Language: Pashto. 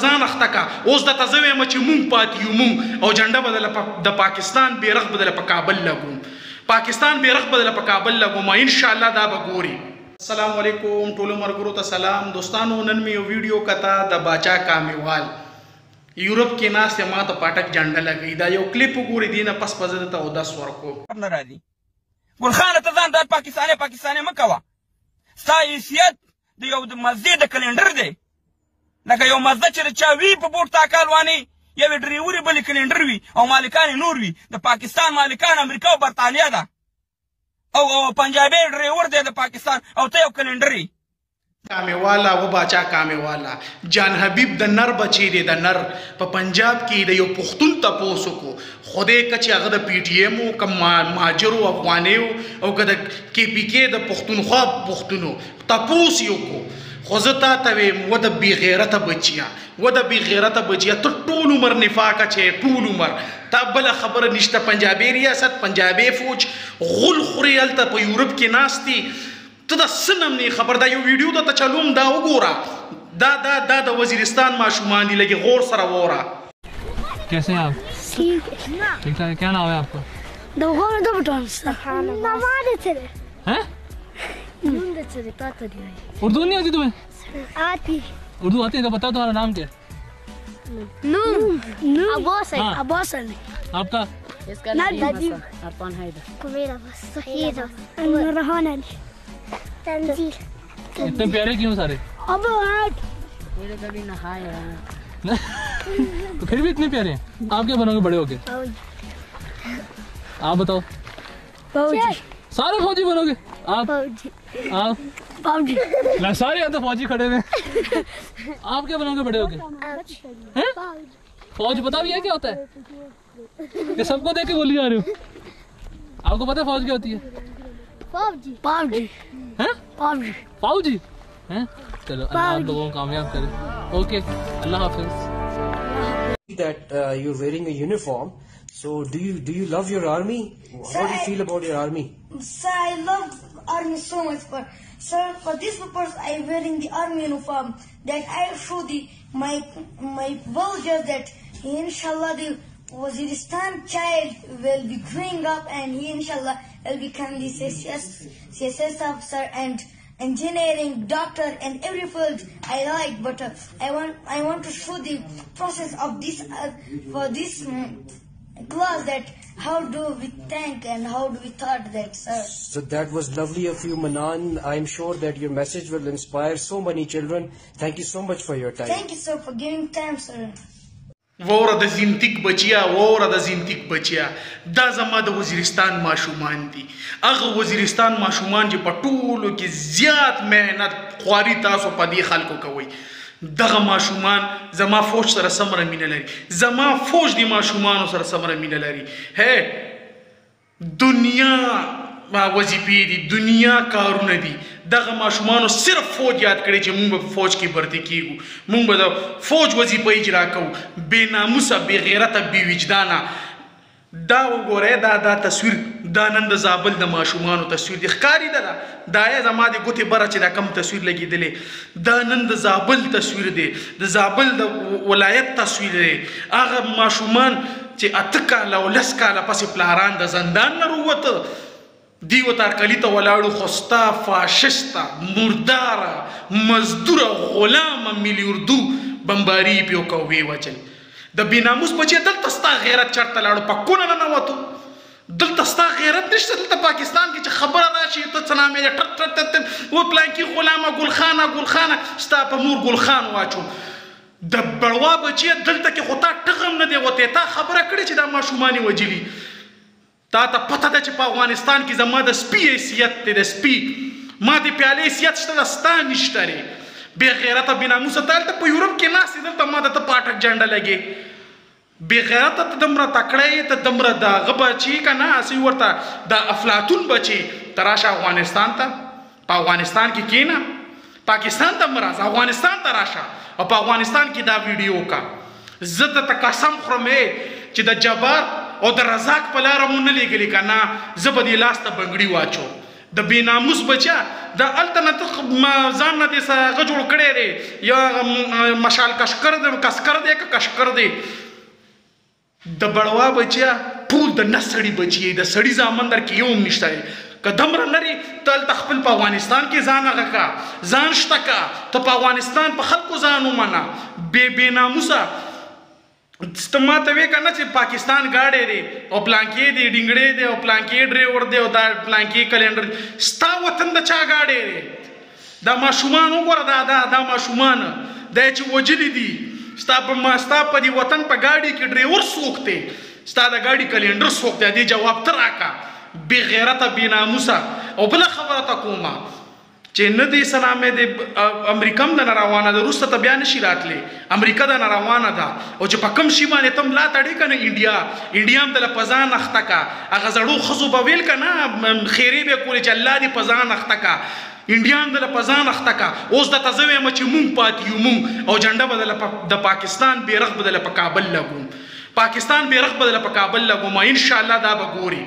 ځان اخته کا اوس د تزه وایم چې مونږ پاتې یو مونږ او جنډه بدله د پاکستان بیرغ بدله په کابل لګوم پاکستان بیرغ بدله په کابل لګوم ان شاء الله دا به ګوري. السلام علیکم ټولو مرګرو ته سلام دوستانو. نن مې یو ویډیو کتا د باچا کامیوال یورپ کې ناست ما ته پاټک جنډه لګی دا یو کلیپ وګوري دی نه پس پزه ته او 10 ورکو نه راځي ګل خان ته ځان د پاکستاني مکوا ستا حیثیت د یو مسجد د کلندر دی لکه یو مسجد چې چا وی په بوټ تاکال وانی یو ډریوري بل کلندر وی او مالکان نور وی د پاکستان مالکان امریکا او برتانیا ده او پنجابي ډریور دی د پاکستان او ته یو کلندر وی. کامیوالا و باچا کامیوالا جان حبیب د نر بچی دی د نر په پنجاب کې د یو پښتون تپوسو کو خوده کچ هغه د پی ټی ایم او کم مهاجرو افغانیو او کده کې پی کې د پښتونخوا پښتونو تپوس یو کو خوزتا ته و د بی غیرته بچیا ته ټول عمر نفاقه چې ټول عمر تا بل خبره نشته. پنجابي ریاست پنجابي فوج غل خوري الته په یورپ کې ناشتي ته د سنم نه خبر دا یو ویډیو ته چلوم دا وګوره دا د وزیرستان ماشومان دی لګي غور سره وره. कैसे हैं आप? ठीक ठाक. क्या नाम है आपका? हैं? उर्दू नहीं आती तुम्हें? आती. उर्दू आती है तो बताओ तुम्हारा नाम क्या है? अब्बास अली. आपका? तंजील. इतने प्यारे क्यों सारे? तो फिर भी इतने प्यारे हैं. आप क्या बनोगे बड़े होके? आप बताओ. सारे फौजी बनोगे आप? सारे यहाँ तो फौजी खड़े हैं. आप क्या बनोगे बड़े होके? फौज पता भी है क्या होता है? ये सबको देख के बोली जा रहे हो. आपको पता है फौज क्या होती है? फौजी हैं? चलो अल्लाह आप लोगों को कामयाब करे. ओके अल्लाह हाफिज. That you're wearing a uniform. So do you love your army? How do you feel about your army? Sir, I love army so much, but sir, for this purpose, I wearing the army uniform that I show my villagers that inshallah the Waziristan child will be growing up and he inshallah will become the CSS officer and engineering, doctor, and every field I like. But I want to show the process of this for this class that how do we think and how do we thought that, sir. So that was lovely of you, Manan. I'm sure that your message will inspire so many children. Thank you so much for your time. Thank you, sir, for giving time, sir. ووره د زینتیک بچیا دا زما د وزیرستان ماشومان دي. هغه وزیرستان ماشومان چې په ټولو کې زیات مهنت خواري تاسو په دې خلکو کوي. دغه ماشومان زما فوج سره سمره مینه لري. زما فوج دی ماشومانو سره سمره مینه لري. دنیا وظیفې دي دنیا کارونه دي. دغه ماشومانو صرف فوج یاد کړي چې موږ به فوج کې برتی کیږو. موږ به د فوج وظیفه اجرا کوو. بې ناموسه بې غیرته بې وجدانه. دا وګورئ دا تصویر دا نن د زابل د ماشومانو تصویر دی. ښکاري دا یا زما د ګوتې بره چې دا کم تصویر لګېدلی دا نن د زابل تصویر دی. د زابل د ولایت تصویر دی. هغه ماشومان چې 8 کاله او 10 کاله پسې پلاران د زندان نه راووته دی ورته ارکلي ته ولاړو خو ستا فاشسته مرداره مزدوره غلامه ملي اردو بمباري یې پې وکړه او ویې وچل. د بېناموس بچې دلته ستا غیرت چېرته لاړو په کونه ننوتو. دلته ستا غیرت نشته. دلته پاکستان کې چې خبره راشي ته څه نامې دی ټټ و پلانکي غلامه ګلخانه ستا په مور ګلخان واچو. د بړوا بچې دلته کې خو تا ټغم نه دی وتی. تا خبره کړې چې دا ماشومان یې وجلي. تا ته پته ده چې په افغانستان کې زما د سپي حیثیت دی. د سپي ما د پیالې حیثیت شته د ستا نشته دی. بې غیرته بې ناموسه ته هلته په یورپ کې ناست یې دلته ما د ته پاټک جنډه لګې. بې غیرته ته دومره تکړه یې ته دومره د هغه بچي که نه هسې ورته د افلاطون بچي ته راشه افغانستان ته. په افغانستان کې کښېنه. پاکستان ته مه راځه افغانستان ته راشه او په افغانستان کې دا ویډیو وکړه. زه درته قسم خورم چې د جبار او د رزاق په لاره مو نه لېږلي که نه زه به دې لاس ته بنګړي واچوم. د بیناموس بچا د التنه ځان نه دې هغه جوړ کړی دی یا مشال کشکر دی که کشکر دی د بړوا بچیا ټول د نسړي بچي د سړي زامن در کې یو هم نشته که دمره لري تل خپل په افغانستان کې ځان هغه کا ځان شته کا ته په افغانستان په خلکو ځان ومنه بې ناموسه ته ما ته وې که نه چې پاکستان ګاډی دی او پلانکې دی ډینګړی دی او پلانکې ډریور دی او دا پلانکې کلنډر ستا وطن د چا ګاډی دی دا ماشومان وګوره دا ماشومان دا چې وجلي دي ستا په دې وطن په ګاډي کې ډریور څوک دی ستا د ګاډي کلنډر څوک دی دې جواب ته راکړه بې غیرته بې ناموسه او بله خبره ته کومه چې نه دی سلامې د امریکا هم د نه روانه ده وروسته ته بیا نشي راتلی امریکا د نه روانه ده او چې په کوم شي باندې ته ملا تړې که نه انډیا هم دله په ځان اخته که هغه زړو ښځو به ویل که نه خیرې به یې کولې چې الله دې په ځان اخته که انډیان دله په ځان اخته که اوس درته زه وایم چې مونږ پاتې یو مونږ او جنډه به دله د پاکستان بیرغ به دله په کابل لګوم پاکستان بیرغ به دله په کابل لګوم انشاءالله دا به ګوري